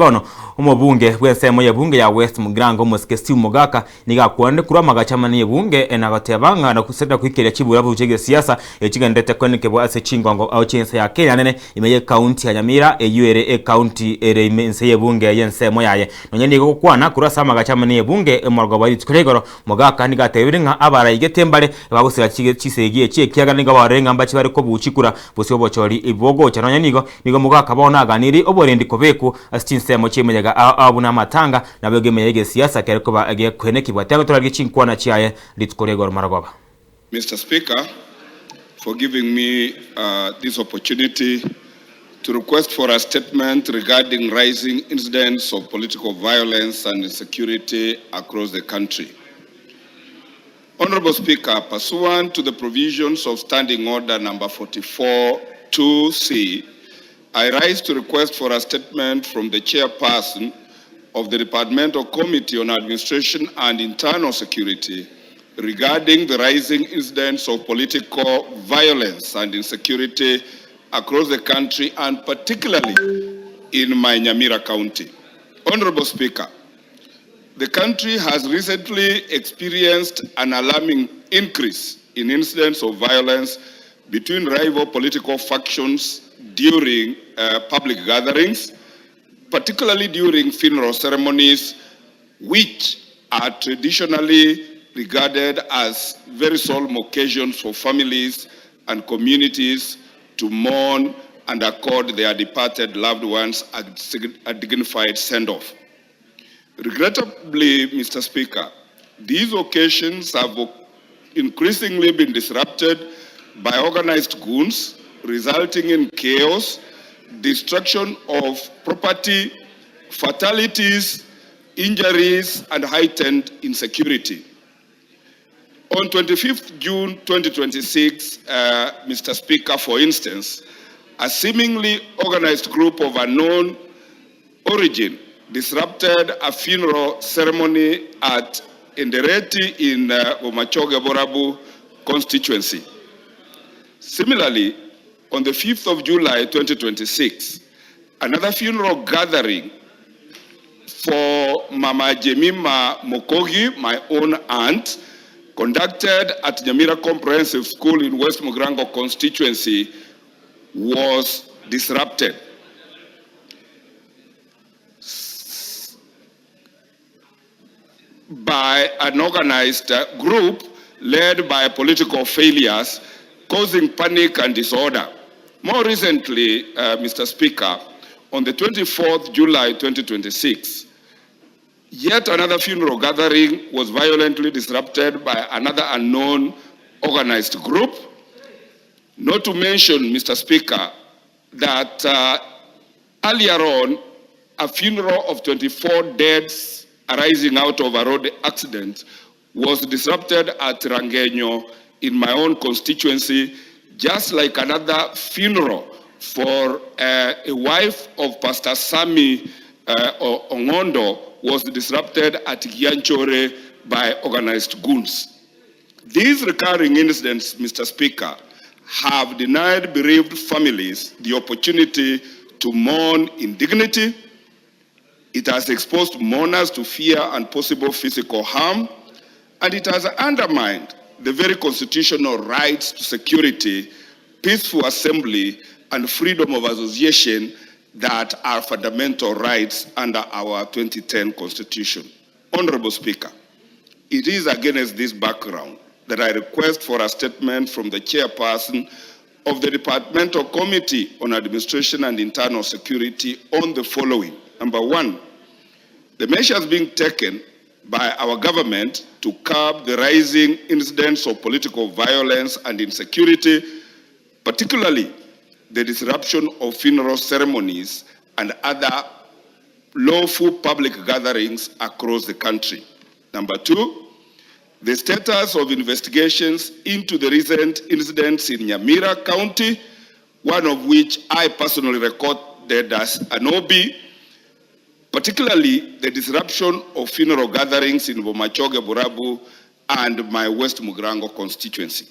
Bono umubunge w'ensemo y'ebunge ya West Mugrango Musikesi MOGAKA nigakwande kura magachamani y'ebunge enagatebanga na kusenda kwikeria CHIBURABURU chege siasa echigendete kwenike bwa ase chingongo au chinse ya Kenya nene imeye county ya Nyamira eyuere county ere imense y'ebunge y'ensemo yaye nonyeni gukwana kura sama magachamani y'ebunge emorgo bari tukuregoro MOGAKA nigatebiringa abara igetembale babusira chisegiye chikiyaga ninga barenga mbachi bari ko buchikura busyo bochori ibogo chanonyeni nigo MOGAKA bona ganiri oborendi kobeku astin semo chimenyaga abuna matanga na begemeye siasa kereko ba agiye kweneki bwatango turagi chinkwana chiaye litkoregor maragoba. Mr. Speaker, for giving me this opportunity to request for a statement regarding rising incidents of political violence and insecurity across the country. Honorable Speaker, pursuant to the provisions of Standing Order number 44-2C, I rise to request for a statement from the chairperson of the Departmental Committee on Administration and Internal Security regarding the rising incidents of political violence and insecurity across the country and particularly in my Nyamira County. Honorable Speaker, the country has recently experienced an alarming increase in incidents of violence between rival political factions during public gatherings, particularly during funeral ceremonies, which are traditionally regarded as very solemn occasions for families and communities to mourn and accord their departed loved ones a dignified send-off. Regrettably, Mr. Speaker, these occasions have increasingly been disrupted by organized goons, resulting in chaos, destruction of property, fatalities, injuries, and heightened insecurity. On 25th June 2026, Mr. Speaker, for instance, a seemingly organized group of unknown origin disrupted a funeral ceremony at Endereti in CHIBURABURU constituency. Similarly, on the 5th of July 2026, another funeral gathering for Mama Jemima Mokogi, my own aunt, conducted at Nyamira Comprehensive School in West Mugrango constituency was disrupted. By an organized group led by political failures, causing panic and disorder. More recently, Mr. Speaker, on the 24th July 2026, yet another funeral gathering was violently disrupted by another unknown organized group. Not to mention, Mr. Speaker, that earlier on, a funeral of 24 deaths arising out of a road accident was disrupted at Rangenyo in my own constituency, just like another funeral for a wife of Pastor Sami Ongondo was disrupted at Gianchore by organized goons. These recurring incidents, Mr. Speaker, have denied bereaved families the opportunity to mourn in dignity. It has exposed mourners to fear and possible physical harm, and it has undermined the very constitutional rights to security, peaceful assembly, and freedom of association that are fundamental rights under our 2010 Constitution. Honorable Speaker, it is against this background that I request for a statement from the chairperson of the Departmental Committee on Administration and Internal Security on the following. Number one, the measures being taken by our government to curb the rising incidents of political violence and insecurity, particularly the disruption of funeral ceremonies and other lawful public gatherings across the country. Number two, the status of investigations into the recent incidents in Nyamira County, one of which I personally recorded as an OB, particularly the disruption of funeral gatherings in CHIBURABURU and my West Mugrango constituency.